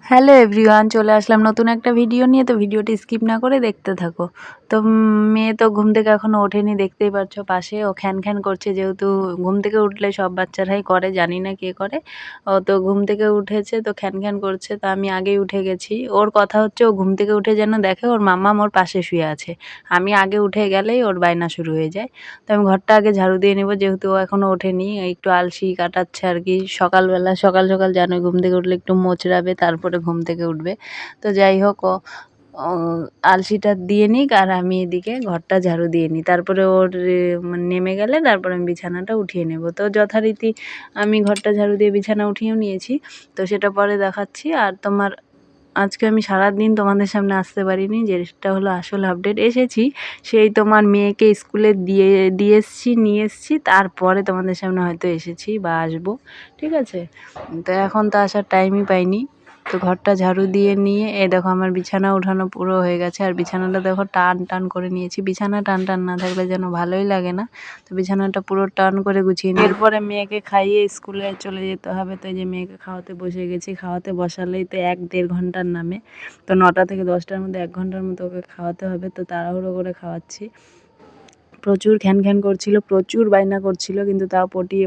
Hello everyone, চলে আসলাম নতুন একটা ভিডিও নিয়ে। তো ভিডিওটি স্কিপ না করে দেখতে থাকো। তো মেয়ে তো ঘুম থেকে এখনও ওঠেনি, দেখতেই পাচ্ছ পাশে ও খ্যান খ্যান করছে। যেহেতু ঘুম থেকে উঠলে সব বাচ্চারাই করে, জানি না কে করে। ও তো ঘুম থেকে উঠেছে, তো খ্যান খ্যান করছে। তো আমি আগেই উঠে গেছি। ওর কথা হচ্ছে ও ঘুম থেকে উঠে যেন দেখে ওর মাম্মাম ওর পাশে শুয়ে আছে। আমি আগে উঠে গেলেই ওর বায়না শুরু হয়ে যায়। তো আমি ঘরটা আগে ঝাড়ু দিয়ে নেবো, যেহেতু ও এখনও ওঠেনি। একটু আলসি কাটাচ্ছে আর কি। সকালবেলা সকাল সকাল জানোই ঘুম থেকে উঠলে একটু মোচড়াবে, তারপরে ঘুম থেকে উঠবে। তো যাই হোক, ও আলসিটা দিয়ে নিক আর আমি এদিকে ঘরটা ঝাড়ু দিয়ে নিই। তারপরে ওর মানে নেমে গেলে তারপরে আমি বিছানাটা উঠিয়ে নেব। তো যথারীতি আমি ঘরটা ঝাড়ু দিয়ে বিছানা উঠিয়েও নিয়েছি। তো সেটা পরে দেখাচ্ছি। আর আজকে আমি সারাদিন তোমাদের সামনে আসতে পারিনি, যেটা হলো আসল আপডেট। এসেছি সেই তোমার মেয়েকে স্কুলে দিয়ে এসছি, নিয়ে এসছি, তারপরে তোমাদের সামনে হয়তো এসেছি বা আসবো। ঠিক আছে, তো এখন তো আসার টাইমই পাইনি। তো ঘরটা ঝাড়ু দিয়ে নিয়ে দেখো আমার বিছানা উঠানো পুরো হয়ে গেছে। আর বিছানাটা দেখো টান টান করে নিয়েছি। বিছানা টান টান না থাকলে যেন ভালোই লাগে না। তো বিছানাটা পুরো টান করে গুছিয়ে নিই। এরপরে মেয়েকে খাইয়ে স্কুলে চলে যেতে হবে। তো এই যে মেয়েকে খাওয়াতে বসে গেছি। খাওয়াতে বসালেই তো 1-1.5 ঘন্টার নামে। তো 9টা থেকে 10টার মধ্যে 1 ঘন্টার মতো ওকে খাওয়াতে হবে। তো তাড়াহুড়ো করে খাওয়াচ্ছি। প্রচুর খ্যান খ্যান করছিল, প্রচুর বায়না করছিল, কিন্তু তাও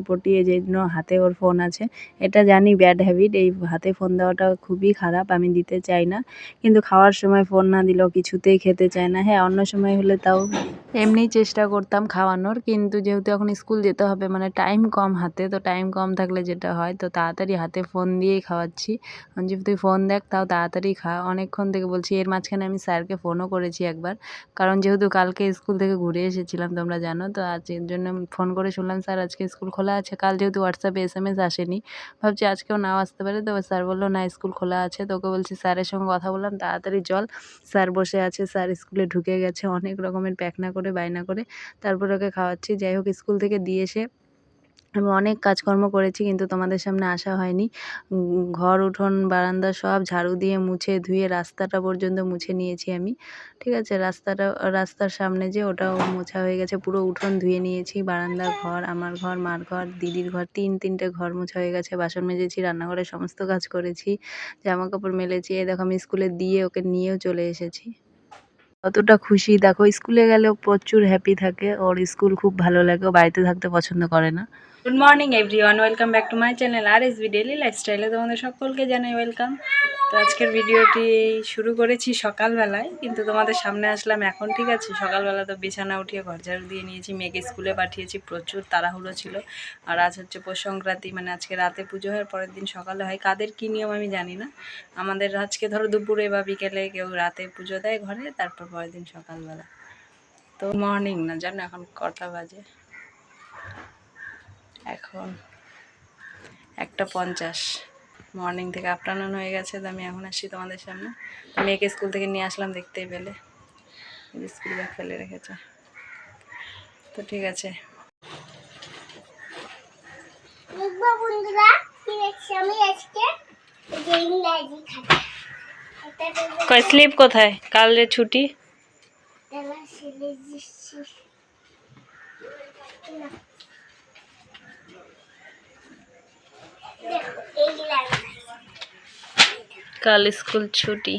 পটিয়ে যে জন্য হাতে ওর ফোন আছে। এটা জানি ব্যাড হ্যাবিট, এই হাতে ফোন দেওয়াটা খুবই খারাপ, আমি দিতে চাই না। কিন্তু খাওয়ার সময় ফোন না দিলেও কিছুতেই খেতে চায় না। হ্যাঁ, অন্য সময় হলে তাও এমনিই চেষ্টা করতাম খাওয়ানোর, কিন্তু যেহেতু এখন স্কুল যেতে হবে, মানে টাইম কম হাতে, তো টাইম কম থাকলে যেটা হয়, তো তাড়াতাড়ি হাতে ফোন দিয়েই খাওয়াচ্ছি। যে তুই ফোন দেখ, তাও তাড়াতাড়ি খা। অনেকক্ষণ থেকে বলছি। এর মাঝখানে আমি স্যারকে ফোনও করেছি একবার, কারণ যেহেতু কালকে স্কুল থেকে ঘুরে এসেছিলাম তোমরা জানো। তো আজকের জন্য ফোন করে শুনলাম স্যার আজকে স্কুল খোলা আছে। কাল যেহেতু হোয়াটসঅ্যাপে SMS আসেনি, ভাবছি আজকেও নাও আসতে পারে। তো স্যার বললো না, স্কুল খোলা আছে। তোকে বলছি স্যারের সঙ্গে কথা বললাম, তাড়াতাড়ি চল। স্যার বসে আছে, স্যার স্কুলে ঢুকে গেছে অনেক রকমের প্যাকনা করে বায়না করে। তারপর ওকে খাওয়াচ্ছি। যাই হোক, স্কুল থেকে দিয়ে এসে আমি অনেক কাজকর্ম করেছি, কিন্তু তোমাদের সামনে আসা হয়নি। ঘর উঠোন বারান্দা সব ঝাড়ু দিয়ে মুছে ধুয়ে রাস্তাটা পর্যন্ত মুছে নিয়েছি আমি। ঠিক আছে, রাস্তার সামনে যে ওটাও মোছা হয়ে গেছে। পুরো উঠোন ধুয়ে নিয়েছি। বারান্দা, ঘর, আমার ঘর, মার ঘর, দিদির ঘর, তিনটে ঘর মোছা হয়ে গেছে। বাসন মেজেছি, রান্নাঘরের সমস্ত কাজ করেছি, জামা কাপড় মেলেছি। দেখো আমি স্কুলে দিয়ে ওকে নিয়েও চলে এসেছি। কতটা খুশি দেখো, স্কুলে গেলেও প্রচুর হ্যাপি থাকে। ওর স্কুল খুব ভালো লাগে, ও বাড়িতে থাকতে পছন্দ করে না। Good morning everyone, welcome back to my channel RSV daily লাইফস্টাইলে তোমাদের সকলকে জানাই ওয়েলকাম। তো আজকের ভিডিওটি শুরু করেছি সকালবেলায়, কিন্তু তোমাদের সামনে আসলাম এখন। ঠিক আছে, সকালবেলা তো বিছানা উঠিয়ে ঘর ঝাড়ু দিয়ে নিয়েছি, মেয়েকে স্কুলে পাঠিয়েছি, প্রচুর তাড়াহুড়ো ছিল। আর আজ হচ্ছে পৌষ সংক্রান্তি, মানে আজকে রাতে পুজো হয়, পরের দিন সকালে হয়। কাদের কী নিয়ম আমি জানি না। আমাদের আজকে ধরো দুপুরে বা বিকেলে, কেউ রাতে পুজো দেয় ঘরে, তারপর পরের দিন সকালবেলা। তো মর্নিং না, জানো এখন কটা বাজে? এখন 1:50। মর্নিং থেকে আফটারনুন হয়ে গেছে। তো আমি এখন আসছি তোমাদের সামনে। মেয়েকে স্কুল থেকে নিয়ে আসলাম, দেখতেই পেলে স্কুল ব্যাগ ফেলে রেখেছে। তো ঠিক আছে, স্লিপ কোথায়? কাল যে ছুটি। কাল স্কুল ছুটি।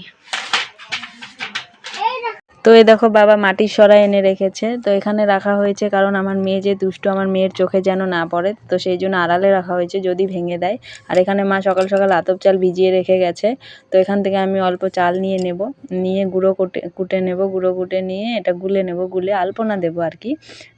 তো এই দেখো বাবা মাটির সরা এনে রেখেছে। তো এখানে রাখা হয়েছে কারণ আমার মেয়ে যে দুষ্টু, আমার মেয়ের চোখে যেন না পড়ে, তো সেই জন্য আড়ালে রাখা হয়েছে, যদি ভেঙে দেয়। আর এখানে মা সকাল সকাল আতপ চাল ভিজিয়ে রেখে গেছে। তো এখান থেকে আমি অল্প চাল নিয়ে নেব, নিয়ে গুঁড়ো কুটে নেব। গুঁড়ো কুটে নিয়ে এটা গুলে নেব, গুলে আলপনা দেবো আর কি।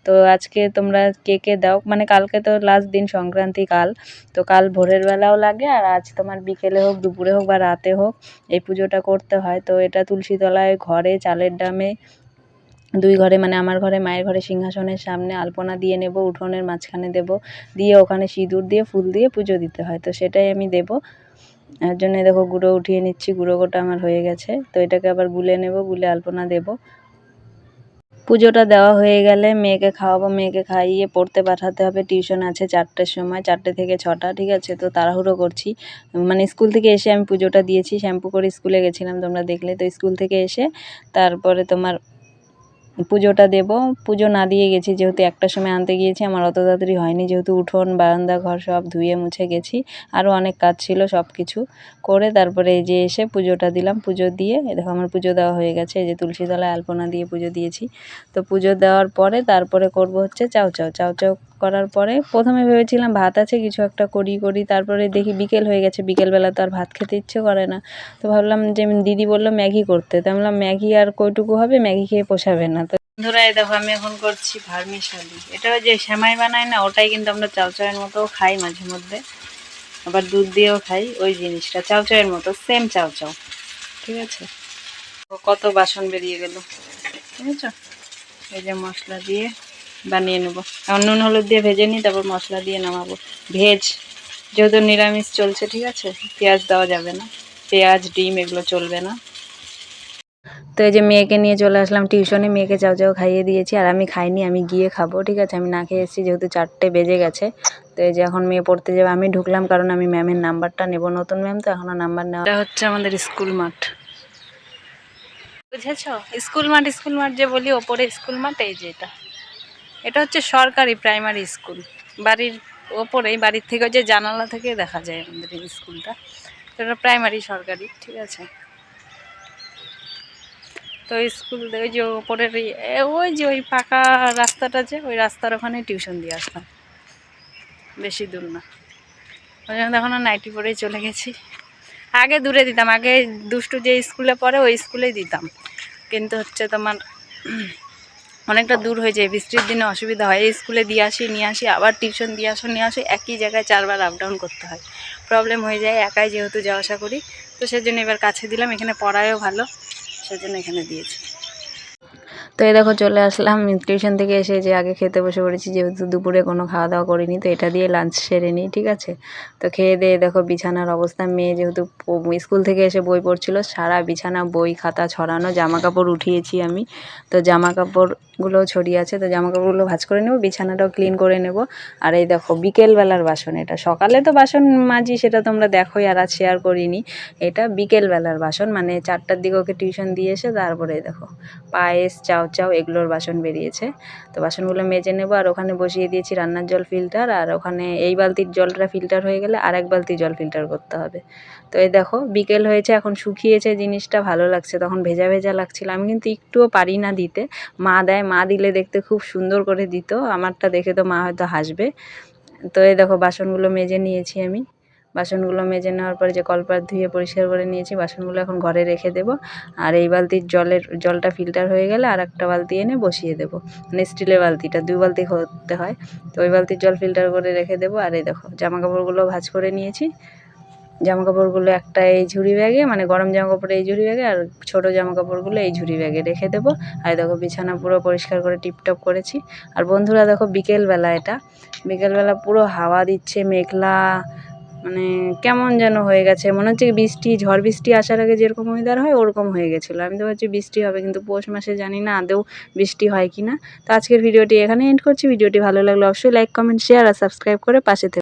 তো আজকে তোমরা কে কে দাও, মানে কালকে তো লাস্ট দিন সংক্রান্তি কাল, তো কাল ভোরের বেলাও লাগে, আর আজ তোমার বিকেলে হোক, দুপুরে হোক বা রাতে হোক, এই পুজোটা করতে হয়। তো এটা তুলসী তলায়, ঘরে, চালের ডামে, 2 ঘরে, মানে আমার ঘরে, মায়ের ঘরে, সিংহাসনের সামনে আলপনা দিয়ে নেব, উঠোনের মাঝখানে দেব, দিয়ে ওখানে সিঁদুর দিয়ে ফুল দিয়ে পুজো দিতে হয়। তো সেটাই আমি দেব। এর জন্য দেখো গুঁড়ো উঠিয়ে নিচ্ছি, গুঁড়ো গোটা আমার হয়ে গেছে। তো এটাকে আবার গুলে নেব, গুলে আলপনা দেব। পুজোটা দেওয়া হয়ে গেলে মেয়েকে খাওয়াবো, মেয়েকে খাইয়ে পড়তে পাঠাতে হবে। টিউশন আছে 4টের সময়, 4টে থেকে 6টা। ঠিক আছে, তো তাড়াহুড়ো করছি। মানে স্কুল থেকে এসে আমি পুজোটা দিয়েছি, শ্যাম্পু করে স্কুলে গেছিলাম, তোমরা দেখলে। তো স্কুল থেকে এসে তারপরে তোমার পুজোটা দেব। পুজো না দিয়ে গেছি যেহেতু একটার সময় আনতে গিয়েছি, আমার অত তাড়াতাড়ি হয়নি, যেহেতু উঠোন বারান্দা ঘর সব ধুয়ে মুছে গেছি, আরও অনেক কাজ ছিল, সব কিছু করে তারপরে এই যে এসে পুজোটা দিলাম। পুজো দিয়ে দেখো আমার পুজো দেওয়া হয়ে গেছে, এই যে তুলসী তলায় আলপনা দিয়ে পুজো দিয়েছি। তো পুজো দেওয়ার পরে তারপরে করব হচ্ছে চাউ চাউ। চাউ চাউ করার পরে প্রথমে ভেবেছিলাম ভাত আছে কিছু একটা করি, তারপরে দেখি বিকেল হয়ে গেছে, বিকেলবেলা তো আর ভাত খেতে ইচ্ছে করে না। তো ভাবলাম যে দিদি বললো ম্যাগি করতে, তো আমি বললাম ম্যাগি আর কইটুকু হবে, ম্যাগি খেয়ে পোষাবে না। তো বন্ধুরা এই দেখো আমি এখন করছি ভার্মিশালি। এটা যে সেমাই বানায় না, ওটাই কিন্তু আমরা চাউ চাউয়ের মতো খাই মাঝে মধ্যে, আবার দুধ দিয়েও খাই। ওই জিনিসটা চাউ চাউয়ের মতো, সেম চাউ চাউ, ঠিক আছে। কত বাসন বেরিয়ে গেল, ঠিক আছে। এই যে মশলা দিয়ে বানিয়ে নেবো, এখন নুন হলুদ দিয়ে ভেজে নিই, তারপর মশলা দিয়ে নামাবো। ভেজ যেহেতু নিরামিষ চলছে, ঠিক আছে, পেঁয়াজ দেওয়া যাবে না, পেঁয়াজ ডিম এগুলো চলবে না। তো এই যে মেয়েকে নিয়ে চলে আসলাম টিউশনে, মেয়েকে চাউ চাউ খাইয়ে দিয়েছি, আর আমি খাইনি, আমি গিয়ে খাবো, ঠিক আছে। আমি না খেয়ে এসেছি যেহেতু 4টে বেজে গেছে। তো এই যে এখন মেয়ে পড়তে যাবে, আমি ঢুকলাম কারণ আমি ম্যামের নাম্বারটা নেব, নতুন ম্যাম তো এখনও নাম্বার নেওয়া। এটা হচ্ছে আমাদের স্কুল মাঠ, বুঝেছ, স্কুল মাঠ যে বলি, ওপরে স্কুল মাঠ। এই যে এটা হচ্ছে সরকারি প্রাইমারি স্কুল, বাড়ির ওপরেই, বাড়ির থেকে যে জানালা থেকে দেখা যায় আমাদের এই স্কুলটা। তো এটা প্রাইমারি সরকারি, ঠিক আছে। তো স্কুল ওই যে ওপরের ওই যে ওই পাকা রাস্তাটা, যে ওই রাস্তার ওখানে টিউশন দিয়ে আসতাম, বেশি দূর না। ওই জন্য এখন নাইটি পরেই চলে গেছি। আগে দূরে দিতাম, আগে দুষ্টু যে স্কুলে পড়ে ওই স্কুলেই দিতাম, কিন্তু হচ্ছে তোমার অনেকটা দূর হয়ে যায়, বৃষ্টির দিনে অসুবিধা হয়। এই স্কুলে দিয়ে আসি নিয়ে আসি, আবার টিউশন দিয়ে আসো নিয়ে আসি, একই জায়গায় 4বার আপ ডাউন করতে হয়, প্রবলেম হয়ে যায়, একাই যেহেতু যাওয়া আসা করি। তো সেজন্য এবার কাছে দিলাম, এখানে পড়ায়ও ভালো, সেজন্য এখানে দিয়েছি। তো এই দেখো চলে আসলাম টিউশন থেকে এসে, যে আগে খেতে বসে পড়েছি, যেহেতু দুপুরে কোনো খাওয়া দাওয়া করিনি, তো এটা দিয়ে লাঞ্চ সেরে নিই, ঠিক আছে। তো খেয়ে দিয়ে দেখো বিছানার অবস্থা, মেয়ে যেহেতু স্কুল থেকে এসে বই পড়ছিল, সারা বিছানা বই খাতা ছড়ানো, জামা কাপড় উঠিয়েছি আমি, তো জামা কাপড়গুলো ছড়িয়ে আছে, তো জামা কাপড়গুলো ভাঁজ করে নেব, বিছানাটাও ক্লিন করে নেব। আর এই দেখো বিকেলবেলার বাসন, এটা সকালে তো বাসন মাজি, সেটা তোমরা দেখোই, আর আজ শেয়ার করিনি। এটা বিকেলবেলার বাসন, মানে 4টার দিকে ওকে টিউশন দিয়ে এসে তারপরে দেখো পায়েস চাউ চাউ এগুলোর বাসন বেরিয়েছে। তো বাসনগুলো মেজে নেব, আর ওখানে বসিয়ে দিয়েছি রান্নার জল ফিল্টার, আর ওখানে এই বালতির জলটা ফিল্টার হয়ে গেলে আর এক বালতি জল ফিল্টার করতে হবে। তো এই দেখো বিকেল হয়েছে, এখন শুকিয়েছে, জিনিসটা ভালো লাগছে, তখন ভেজা ভেজা লাগছিল। আমি কিন্তু একটুও পারি না দিতে, মা দেয়, মা দিলে দেখতে খুব সুন্দর করে দিত, আমারটা দেখে তো মা হয়তো হাসবে। তো এই দেখো বাসনগুলো মেজে নিয়েছি আমি, বাসনগুলো মেজে নেওয়ার পরে যে কলপাত ধুয়ে পরিষ্কার করে নিয়েছি, বাসনগুলো এখন ঘরে রেখে দেবো। আর এই বালতির জলটা ফিল্টার হয়ে গেলে আর একটা বালতি এনে বসিয়ে দেবো, মানে স্টিলের বালতিটা 2 বালতি করতে হয়, তো ওই বালতির জল ফিল্টার করে রেখে দেবো। আর এই দেখো জামা কাপড়গুলো ভাঁজ করে নিয়েছি, জামা কাপড়গুলো একটা এই ঝুড়ি ব্যাগে, মানে গরম জামা কাপড় এই ঝুড়ি ব্যাগে, আর ছোটো জামা কাপড়গুলো এই ঝুড়ি ব্যাগে রেখে দেবো। আর দেখো বিছানা পুরো পরিষ্কার করে টিপটপ করেছি। আর বন্ধুরা দেখো বিকেলবেলা, এটা বিকেলবেলা পুরো হাওয়া দিচ্ছে, মেঘলা, মানে কেমন যেন হয়ে গেছে, মনে হচ্ছে বৃষ্টি, ঝড় বৃষ্টি আসার আগে যেরকম ওয়েদার হয় ওরকম হয়ে গেছিলো। আমি তো ভাবছি বৃষ্টি হবে, কিন্তু পৌষ মাসে জানি না আদৌ বৃষ্টি হয় কি না। তো আজকের ভিডিওটি এখানে এন্ড করছি। ভিডিওটি ভালো লাগলে অবশ্যই লাইক কমেন্ট শেয়ার আর সাবস্ক্রাইব করে পাশে থেকে